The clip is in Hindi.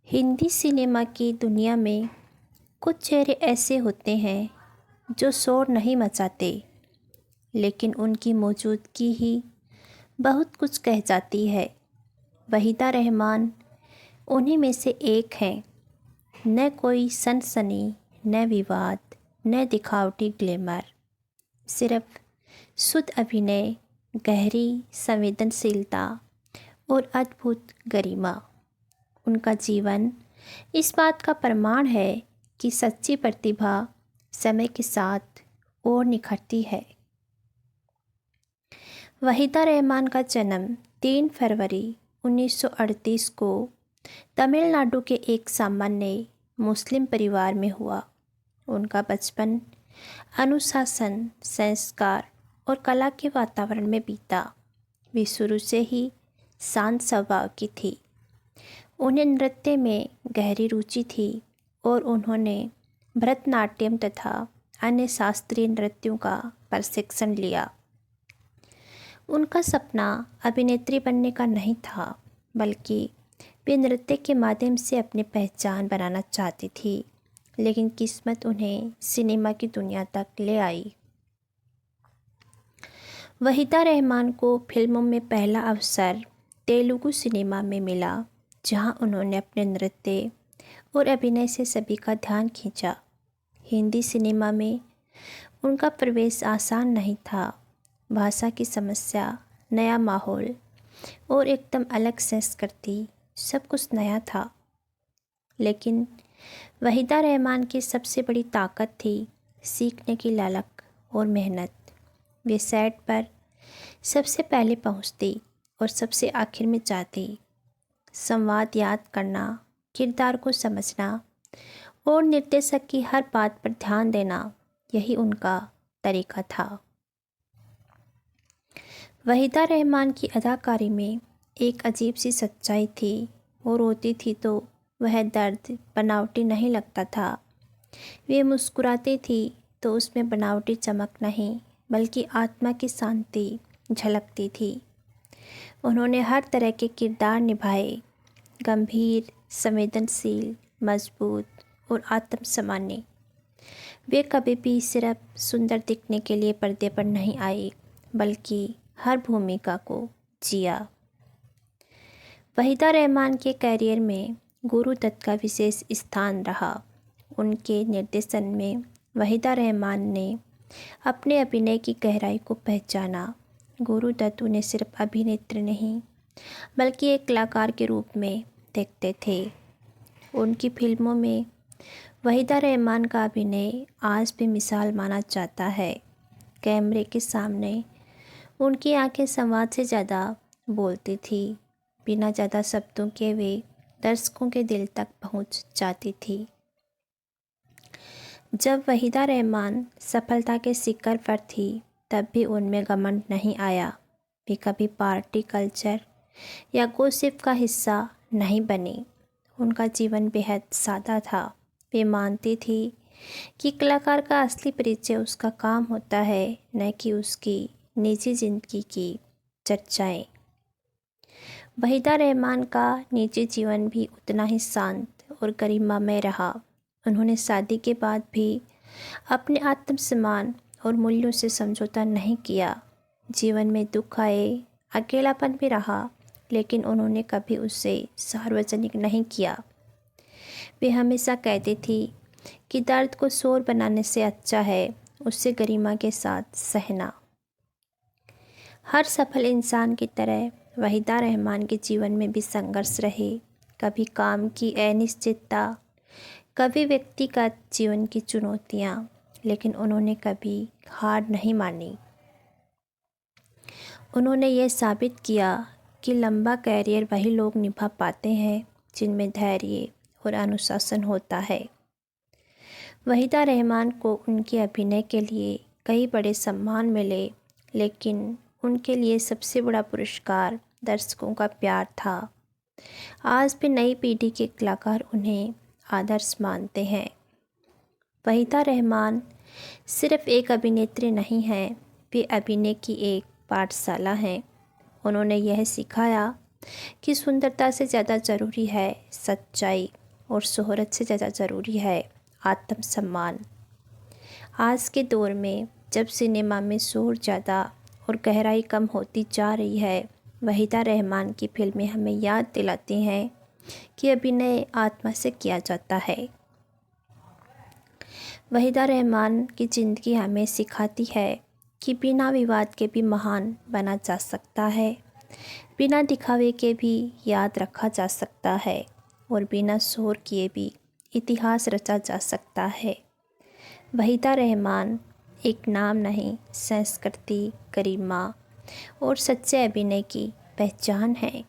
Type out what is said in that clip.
हिंदी सिनेमा की दुनिया में कुछ चेहरे ऐसे होते हैं जो शोर नहीं मचाते, लेकिन उनकी मौजूदगी ही बहुत कुछ कह जाती है। वहीदा रहमान उन्हीं में से एक हैं। न कोई सनसनी, न विवाद, न दिखावटी ग्लैमर, सिर्फ शुद्ध अभिनय, गहरी संवेदनशीलता और अद्भुत गरिमा। उनका जीवन इस बात का प्रमाण है कि सच्ची प्रतिभा समय के साथ और निखरती है। वहीदा रहमान का जन्म 3 फरवरी 1938 को तमिलनाडु के एक सामान्य मुस्लिम परिवार में हुआ। उनका बचपन अनुशासन, संस्कार और कला के वातावरण में बीता। वे शुरू से ही शांत स्वभाव की थी। उन्हें नृत्य में गहरी रुचि थी और उन्होंने भरतनाट्यम तथा अन्य शास्त्रीय नृत्यों का प्रशिक्षण लिया। उनका सपना अभिनेत्री बनने का नहीं था, बल्कि वे नृत्य के माध्यम से अपनी पहचान बनाना चाहती थी, लेकिन किस्मत उन्हें सिनेमा की दुनिया तक ले आई। वहीदा रहमान को फिल्मों में पहला अवसर तेलुगु सिनेमा में मिला, जहां उन्होंने अपने नृत्य और अभिनय से सभी का ध्यान खींचा। हिंदी सिनेमा में उनका प्रवेश आसान नहीं था। भाषा की समस्या, नया माहौल और एकदम अलग संस्कृति, सब कुछ नया था। लेकिन वहीदा रहमान की सबसे बड़ी ताकत थी सीखने की ललक और मेहनत। वे सेट पर सबसे पहले पहुंचती और सबसे आखिर में जाती। संवाद याद करना, किरदार को समझना और निर्देशक की हर बात पर ध्यान देना, यही उनका तरीका था। वहीदा रहमान की अदाकारी में एक अजीब सी सच्चाई थी। वो रोती थी तो वह दर्द बनावटी नहीं लगता था। वे मुस्कुराती थी तो उसमें बनावटी चमक नहीं, बल्कि आत्मा की शांति झलकती थी। उन्होंने हर तरह के किरदार निभाए, गंभीर, संवेदनशील, मजबूत और आत्मसामान्य। वे कभी भी सिर्फ सुंदर दिखने के लिए पर्दे पर नहीं आई, बल्कि हर भूमिका को जिया। वहीदा रहमान के करियर में गुरु दत्त का विशेष स्थान रहा। उनके निर्देशन में वहीदा रहमान ने अपने अभिनय की गहराई को पहचाना। गुरु दत्त उन्हें सिर्फ अभिनेत्री नहीं, बल्कि एक कलाकार के रूप में देखते थे। उनकी फिल्मों में वहीदा रहमान का अभिनय आज भी मिसाल माना जाता है। कैमरे के सामने उनकी आंखें संवाद से ज़्यादा बोलती थी। बिना ज़्यादा शब्दों के वे दर्शकों के दिल तक पहुंच जाती थी। जब वहीदा रहमान सफलता के शिखर पर थी, तब भी उनमें घमंड नहीं आया। वे कभी पार्टी कल्चर या गॉसिप का हिस्सा नहीं बनी। उनका जीवन बेहद सादा था। वे मानती थी कि कलाकार का असली परिचय उसका काम होता है, न कि उसकी निजी जिंदगी की चर्चाएं। वहीदा रहमान का निजी जीवन भी उतना ही शांत और गरिमामय रहा। उन्होंने शादी के बाद भी अपने आत्मसम्मान और मूल्यों से समझौता नहीं किया। जीवन में दुख आए, अकेलापन भी रहा, लेकिन उन्होंने कभी उसे सार्वजनिक नहीं किया। वे हमेशा कहती थी कि दर्द को शोर बनाने से अच्छा है उससे गरिमा के साथ सहना। हर सफल इंसान की तरह वहीदा रहमान के जीवन में भी संघर्ष रहे। कभी काम की अनिश्चितता, कभी व्यक्तिगत जीवन की चुनौतियाँ, लेकिन उन्होंने कभी हार नहीं मानी। उन्होंने ये साबित किया कि लंबा करियर वही लोग निभा पाते हैं जिनमें धैर्य और अनुशासन होता है। वहीदा रहमान को उनके अभिनय के लिए कई बड़े सम्मान मिले, लेकिन उनके लिए सबसे बड़ा पुरस्कार दर्शकों का प्यार था। आज भी नई पीढ़ी के कलाकार उन्हें आदर्श मानते हैं। वहीदा रहमान सिर्फ एक अभिनेत्री नहीं हैं, वे अभिनय की एक पाठशाला हैं। उन्होंने यह सिखाया कि सुंदरता से ज़्यादा ज़रूरी है सच्चाई और शोहरत से ज़्यादा ज़रूरी है आत्मसम्मान। आज के दौर में जब सिनेमा में शोर ज़्यादा और गहराई कम होती जा रही है, वहीदा रहमान की फिल्में हमें याद दिलाती हैं कि अभिनय आत्मा से किया जाता है। वहीदा रहमान की ज़िंदगी हमें सिखाती है कि बिना विवाद के भी महान बना जा सकता है, बिना दिखावे के भी याद रखा जा सकता है और बिना शोर किए भी इतिहास रचा जा सकता है। वहीदा रहमान एक नाम नहीं, संस्कृति, गरिमा और सच्चे अभिनय की पहचान है।